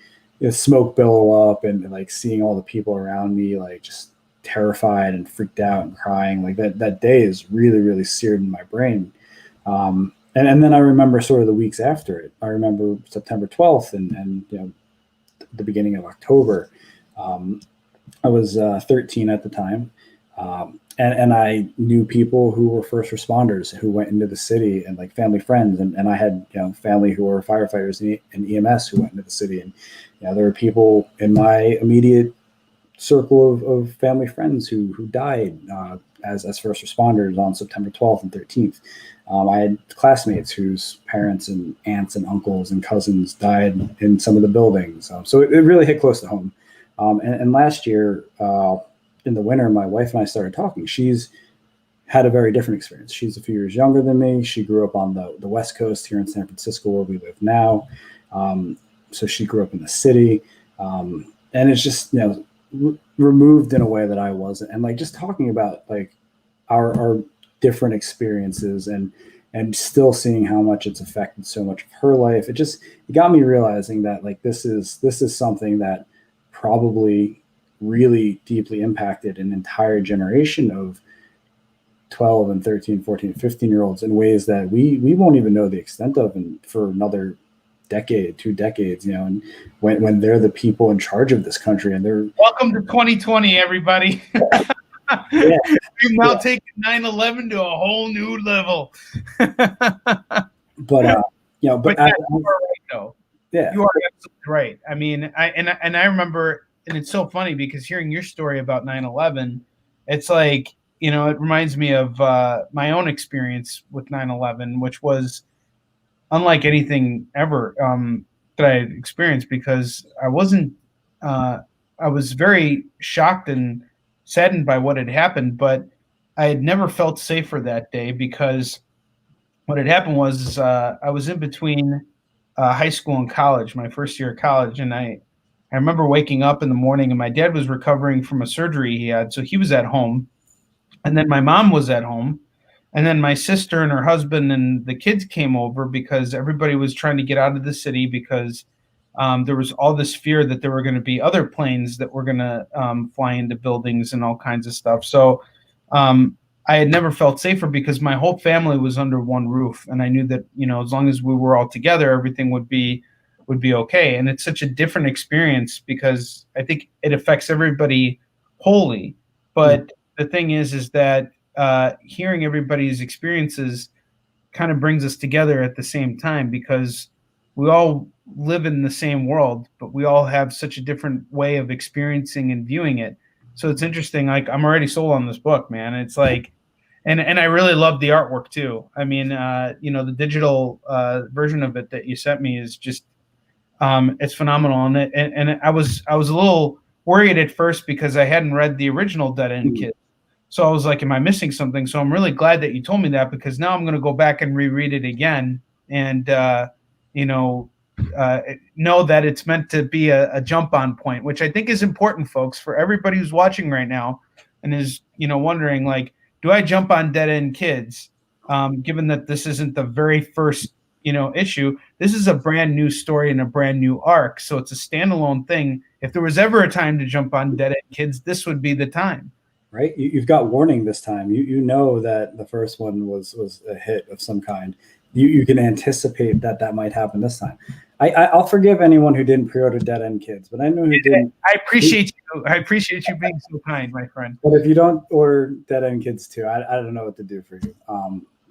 smoke billow up and like seeing all the people around me like just terrified and freaked out and crying. Like that day is really, really seared in my brain. And then I remember sort of the weeks after it. I remember September 12th and the beginning of October. I was 13 at the time. And I knew people who were first responders who went into the city and like family friends. And I had, family who were firefighters and EMS who went into the city. And, there were people in my immediate circle of family friends who died as first responders on September 12th and 13th. I had classmates whose parents and aunts and uncles and cousins died in some of the buildings. So it really hit close to home. And last year, in the winter, my wife and I started talking. She's had a very different experience. She's a few years younger than me. She grew up on the West Coast here in San Francisco, where we live now. So she grew up in the city, and it's just, removed in a way that I wasn't. And like, just talking about like our different experiences and still seeing how much it's affected so much of her life. It got me realizing that like, this is something that probably really deeply impacted an entire generation of 12 and 13, 14, 15-year-olds in ways that we won't even know the extent of for another decade, 2 decades, and when they're the people in charge of this country, and they're welcome to 2020, everybody. Yeah. We've now taken 9/11 to a whole new level. But you are right, though. Yeah, you are absolutely right. I mean, I remember, and it's so funny because hearing your story about 9/11, it's like, it reminds me of my own experience with 9/11, which was unlike anything ever that I had experienced, because I was very shocked and saddened by what had happened, but I had never felt safer that day, because what had happened was I was in between high school and college, my first year of college, and I remember waking up in the morning, and my dad was recovering from a surgery he had, so he was at home, and then my mom was at home, and then my sister and her husband and the kids came over because everybody was trying to get out of the city, because there was all this fear that there were going to be other planes that were going to fly into buildings and all kinds of stuff. So I had never felt safer because my whole family was under one roof, and I knew that, as long as we were all together, everything would be okay. And it's such a different experience because I think it affects everybody wholly. But the thing is that hearing everybody's experiences kind of brings us together at the same time, because we all live in the same world, but we all have such a different way of experiencing and viewing it. So it's interesting. Like, I'm already sold on this book, man. It's like, and I really love the artwork too. I mean, the digital version of it that you sent me is just, it's phenomenal. And I was a little worried at first because I hadn't read the original Dead End Kids. So I was like, am I missing something? So I'm really glad that you told me that, because now I'm going to go back and reread it again and, know that it's meant to be a jump on point, which I think is important, folks, for everybody who's watching right now and is, wondering, like, do I jump on Dead End Kids? Given that this isn't the very first, issue, this is a brand new story and a brand new arc. So it's a standalone thing. If there was ever a time to jump on Dead End Kids, this would be the time. Right. You've got warning this time. You know that the first one was a hit of some kind. You can anticipate that might happen this time. I'll forgive anyone who didn't pre-order Dead End Kids, but I know who didn't. I appreciate you. I appreciate you being so kind, my friend. But if you don't order Dead End Kids too, I don't know what to do for you.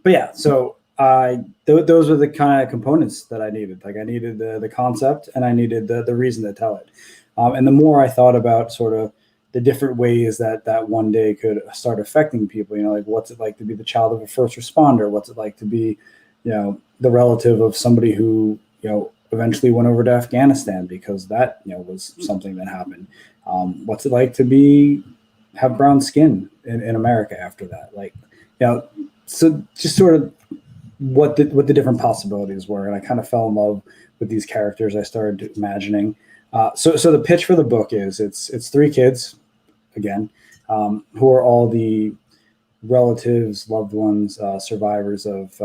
But yeah, so those are the kind of components that I needed. Like, I needed the concept, and I needed the reason to tell it. And the more I thought about sort of the different ways that one day could start affecting people, like, what's it like to be the child of a first responder? What's it like to be, the relative of somebody who, eventually went over to Afghanistan because that, was something that happened. What's it like to have brown skin in America after that? Like, so just sort of what the different possibilities were. And I kind of fell in love with these characters. I started imagining. So the pitch for the book is it's 3 kids, again, who are all the relatives, loved ones, survivors of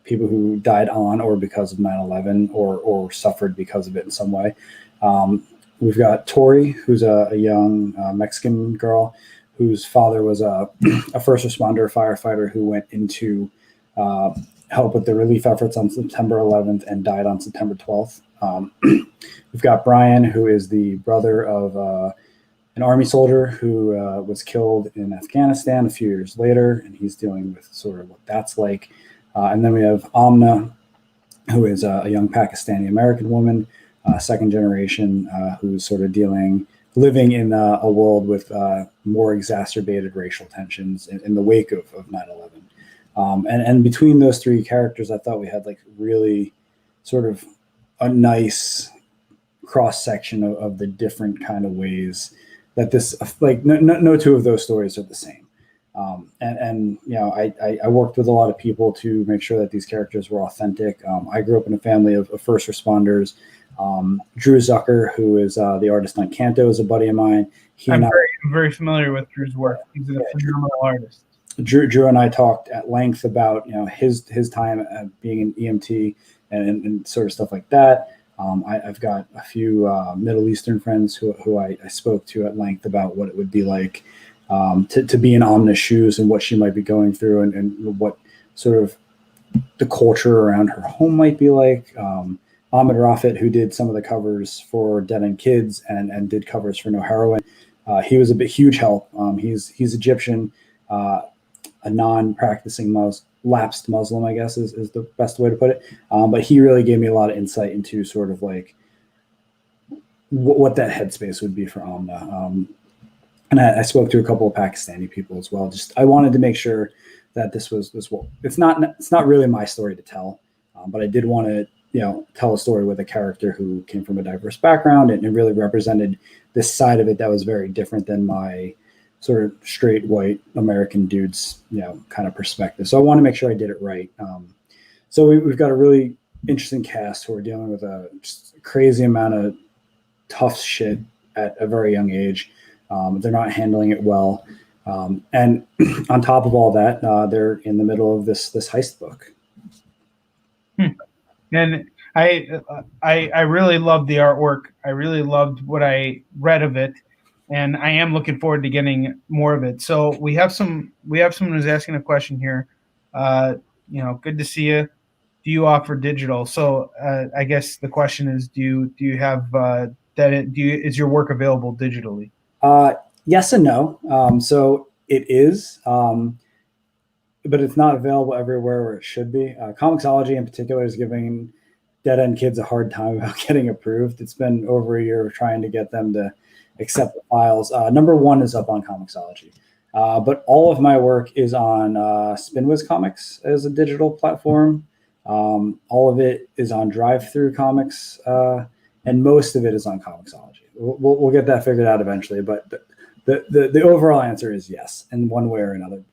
people who died on or because of 9/11 or suffered because of it in some way. We've got Tori, who's a young Mexican girl whose father was a first responder, firefighter who went into help with the relief efforts on September 11th and died on September 12th. We've got Brian, who is the brother of an Army soldier who was killed in Afghanistan a few years later, and he's dealing with sort of what that's like. And then we have Amna, who is a young Pakistani-American woman, second generation, who's sort of living in a world with more exacerbated racial tensions in the wake of 9/11. And between those 3 characters, I thought we had like really sort of a nice cross section of the different kind of ways that this, like, no 2 of those stories are the same. And I worked with a lot of people to make sure that these characters were authentic. I grew up in a family of first responders. Drew Zucker, who is the artist on Canto, is a buddy of mine. I'm very familiar with Drew's work. He's a phenomenal artist. Drew and I talked at length about his time being an EMT and sort of stuff like that. I've got a few Middle Eastern friends who I spoke to at length about what it would be like to be in Amna's shoes and what she might be going through and what sort of the culture around her home might be like. Ahmed Rafet, who did some of the covers for Dead End Kids and did covers for No Heroine, he was a huge help. He's Egyptian, a non-practicing lapsed Muslim, I guess is the best way to put it. But he really gave me a lot of insight into sort of like what that headspace would be for Amna. And I spoke to a couple of Pakistani people as well. Just I wanted to make sure that this was it's not really my story to tell, but I did want to tell a story with a character who came from a diverse background and really represented this side of it that was very different than my sort of straight white American dudes, kind of perspective. So I want to make sure I did it right. So we've got a really interesting cast who are dealing with a crazy amount of tough shit at a very young age. They're not handling it well. And on top of all that, they're in the middle of this heist book. And I really loved the artwork. I really loved what I read of it, and I am looking forward to getting more of it. So we have someone who's asking a question here. Good to see you. Do you offer digital? So I guess the question is, do you have is your work available digitally? Yes and no. So it is, but it's not available everywhere where it should be. Comixology in particular is giving Dead End Kids a hard time about getting approved. It's been over a year of trying to get them to accept the files. Number one is up on Comixology. But all of my work is on Spinwiz Comics as a digital platform. All of it is on Drive-Thru Comics, and most of it is on Comixology. We'll get that figured out eventually, but the overall answer is yes, in one way or another.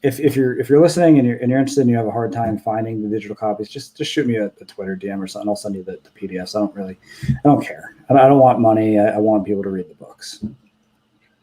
If you're listening and you're interested and you have a hard time finding the digital copies, just shoot me a Twitter DM or something. I'll send you the PDFs. I don't care. I don't want money. I want people to read the books.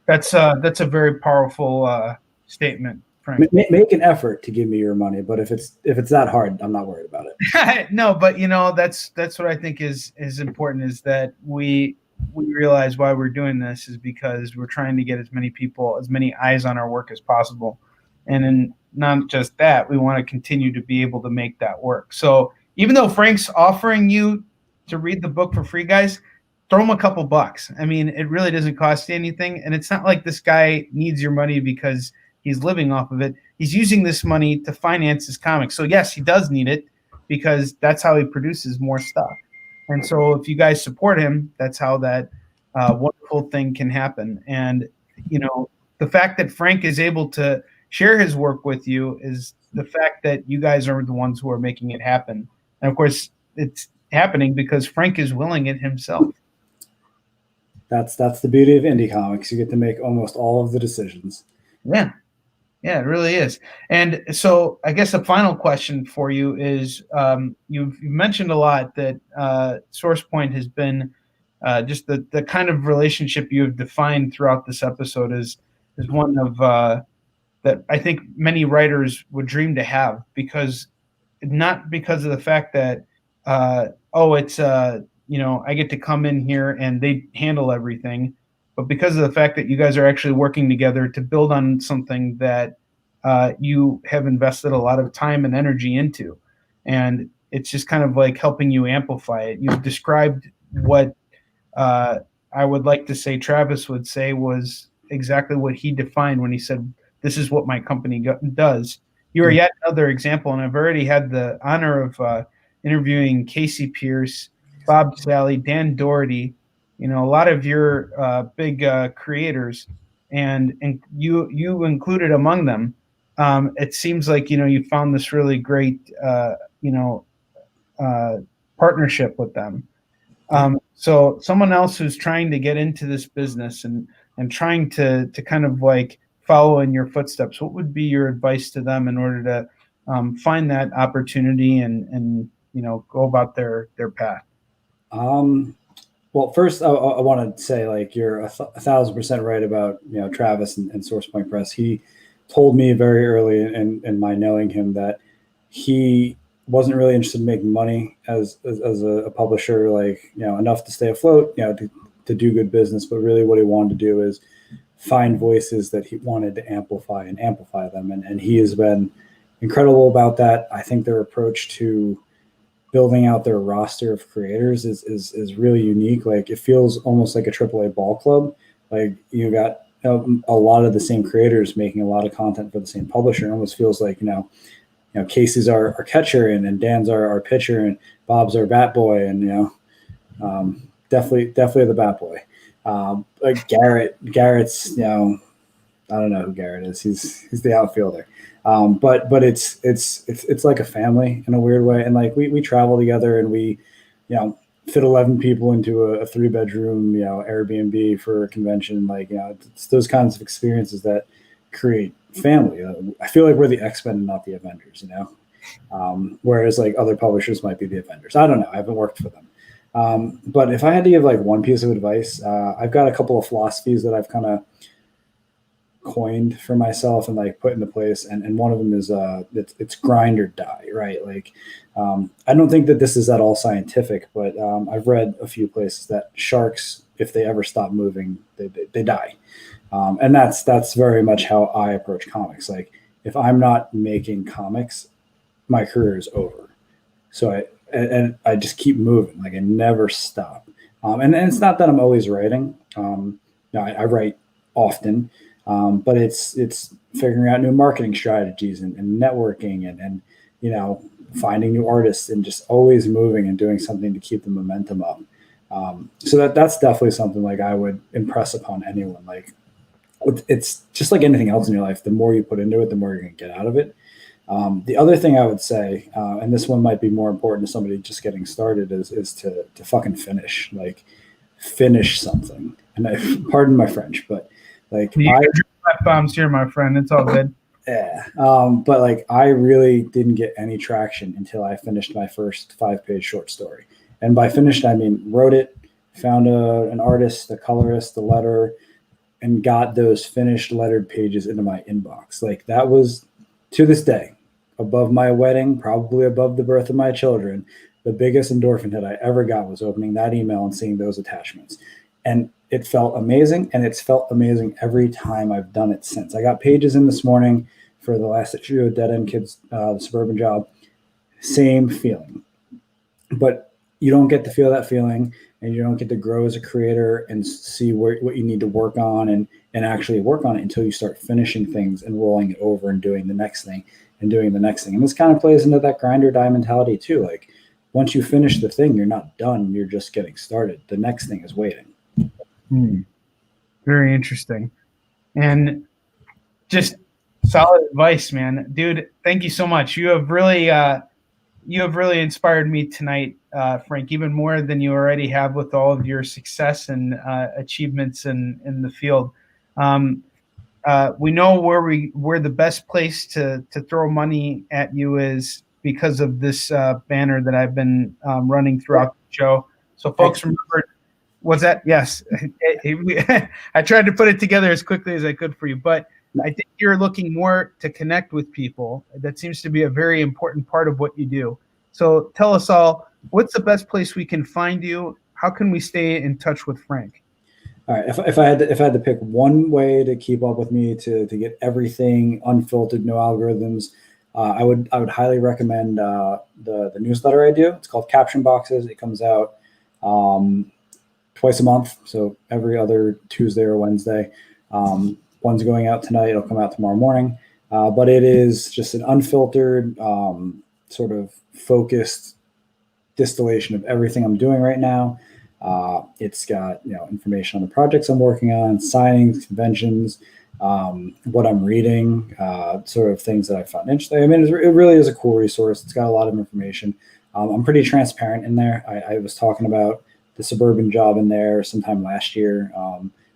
That's a very powerful statement, Frank. Make an effort to give me your money, but if it's that hard, I'm not worried about it. No, but that's what I think is important, is that we realize why we're doing this is because we're trying to get as many eyes on our work as possible. And then not just that, we want to continue to be able to make that work. So even though Frank's offering you to read the book for free, guys, throw him a couple bucks. I mean, it really doesn't cost you anything. And it's not like this guy needs your money because he's living off of it. He's using this money to finance his comics. So yes, he does need it because that's how he produces more stuff. And so if you guys support him, that's how that wonderful thing can happen. And, the fact that Frank is able to share his work with you is the fact that you guys are the ones who are making it happen. And of course, it's happening because Frank is willing it himself. That's the beauty of indie comics. You get to make almost all of the decisions. Yeah, it really is. And so I guess a final question for you is, you've mentioned a lot that SourcePoint has been just the kind of relationship you have defined throughout this episode is one of that I think many writers would dream to have, not because of the fact that it's I get to come in here and they handle everything, but because of the fact that you guys are actually working together to build on something that you have invested a lot of time and energy into. And it's just kind of like helping you amplify it. You've described what I would like to say Travis would say was exactly what he defined when he said, "This is what my company does." You are yet another example, and I've already had the honor of interviewing Casey Pierce, Bob Sally, Dan Doherty, a lot of your big creators, and you included among them. It seems like you found this really great partnership with them. So someone else who's trying to get into this business and trying to kind of like follow in your footsteps, what would be your advice to them in order to find that opportunity and go about their path? Well, first, I want to say, like, you're 1,000% right about Travis and Source Point Press. He told me very early in my knowing him that he wasn't really interested in making money as a publisher, like enough to stay afloat, to do good business. But really, what he wanted to do is find voices that he wanted to amplify them, and he has been incredible about that. I think their approach to building out their roster of creators is really unique. Like, it feels almost like a AAA ball club. Like, you got a lot of the same creators making a lot of content for the same publisher. It almost feels like Casey's our catcher, and Dan's our pitcher, and Bob's our bat boy, and definitely the bat boy. Like Garrett's I don't know who Garrett is. He's the outfielder. But it's like a family in a weird way. And like we travel together, and we, fit 11 people into a 3-bedroom, Airbnb for a convention. Like, it's those kinds of experiences that create family. I feel like we're the X-Men and not the Avengers, whereas like other publishers might be the Avengers. I don't know. I haven't worked for them. But if I had to give like one piece of advice, I've got a couple of philosophies that I've kind of coined for myself and like put into place, and one of them is it's grind or die, right? Like, I don't think that this is at all scientific, but I've read a few places that sharks, if they ever stop moving, they die, and that's very much how I approach comics. Like, if I'm not making comics, my career is over. So I just keep moving. Like, I never stop, and it's not that I'm always writing. I write often. But it's figuring out new marketing strategies and networking and finding new artists, and just always moving and doing something to keep the momentum up. So that's definitely something like I would impress upon anyone. Like, it's just like anything else in your life. The more you put into it, the more you're going to get out of it. The other thing I would say, and this one might be more important to somebody just getting started, is to fucking finish. Like, finish something. And pardon my French, but like, bombs here, my friend. It's all good. Yeah. But like, I really didn't get any traction until I finished my first 5-page short story. And by finished, I mean wrote it, found an artist, a colorist, a letterer, and got those finished lettered pages into my inbox. Like, that was, to this day, above my wedding, probably above the birth of my children, the biggest endorphin hit I ever got was opening that email and seeing those attachments. And it felt amazing, and it's felt amazing every time I've done it since. I got pages in this morning for the last issue of Dead End Kids, the Suburban Job. Same feeling. But you don't get to feel that feeling, and you don't get to grow as a creator and see what you need to work on and actually work on it until you start finishing things and rolling it over and doing the next thing and doing the next thing. And this kind of plays into that grind or die mentality too. Like, once you finish the thing, you're not done. You're just getting started. The next thing is waiting. Very interesting, and just solid advice, man. Dude, thank you so much. You have really inspired me tonight, Frank, even more than you already have with all of your success and achievements in the field. We know where the best place to throw money at you is because of this banner that I've been running throughout the show. So folks, remember. What's that? Yes. I tried to put it together as quickly as I could for you, but I think you're looking more to connect with people. That seems to be a very important part of what you do. So tell us all, what's the best place we can find you? How can we stay in touch with Frank? All right. If I had to pick one way to keep up with me, to get everything unfiltered, no algorithms, I would highly recommend the newsletter I do. It's called Caption Boxes. It comes out twice a month, so every other Tuesday or Wednesday. One's going out tonight. It'll come out tomorrow morning. But it is just an unfiltered, sort of focused distillation of everything I'm doing right now. It's got information on the projects I'm working on, signings, conventions, what I'm reading, sort of things that I found interesting. I mean, it really is a cool resource. It's got a lot of information. I'm pretty transparent in there. I was talking about the Suburban Job in there sometime last year,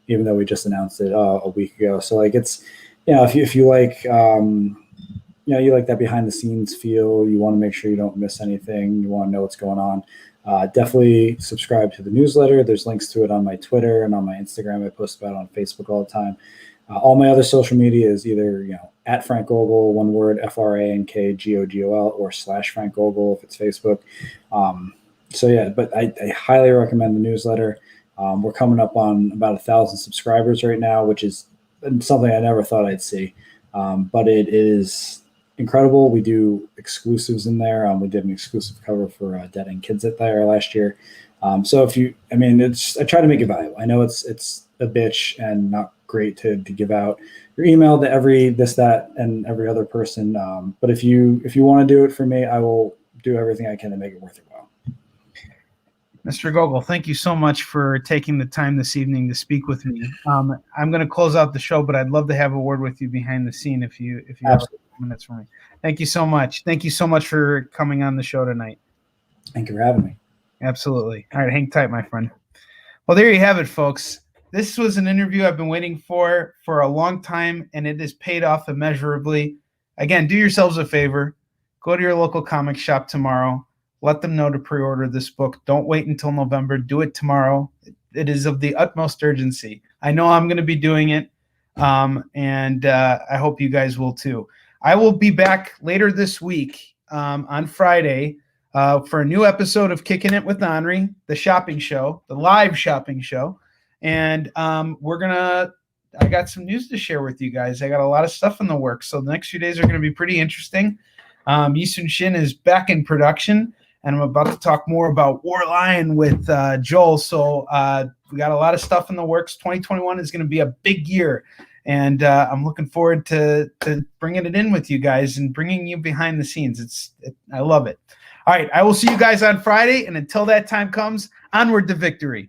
even though we just announced it a week ago. So like, it's if you like, you like that behind the scenes feel, you want to make sure you don't miss anything, you want to know what's going on, definitely subscribe to the newsletter. There's links to it on my Twitter and on my Instagram. I post about it on Facebook all the time. All my other social media is either, at Frank Gogol, one word, FrankGogol, or /Frank Gogol if it's Facebook. But I highly recommend the newsletter. We're coming up on about 1,000 subscribers right now, which is something I never thought I'd see. But it is incredible. We do exclusives in there. We did an exclusive cover for Dead End Kids at there last year. I try to make it valuable. I know it's a bitch and not great to give out your email to every this, that, and every other person. But if you want to do it for me, I will do everything I can to make it worth your while. Mr. Gogol, thank you so much for taking the time this evening to speak with me. I'm going to close out the show, but I'd love to have a word with you behind the scene if you have a few minutes for me. Thank you so much. Thank you so much for coming on the show tonight. Thank you for having me. Absolutely. All right, hang tight, my friend. Well, there you have it, folks. This was an interview I've been waiting for a long time, and it has paid off immeasurably. Again, do yourselves a favor. Go to your local comic shop tomorrow. Let them know to pre-order this book. Don't wait until November. Do it tomorrow. It is of the utmost urgency. I know I'm going to be doing it, and I hope you guys will too. I will be back later this week on Friday for a new episode of Kicking It with Onrie, the shopping show, the live shopping show. And I got some news to share with you guys. I got a lot of stuff in the works. So the next few days are going to be pretty interesting. Yisun Shin is back in production, and I'm about to talk more about War Lion with Joel. So we got a lot of stuff in the works. 2021 is going to be a big year, and I'm looking forward to bringing it in with you guys and bringing you behind the scenes. I love it. All right, I will see you guys on Friday, and until that time comes, onward to victory.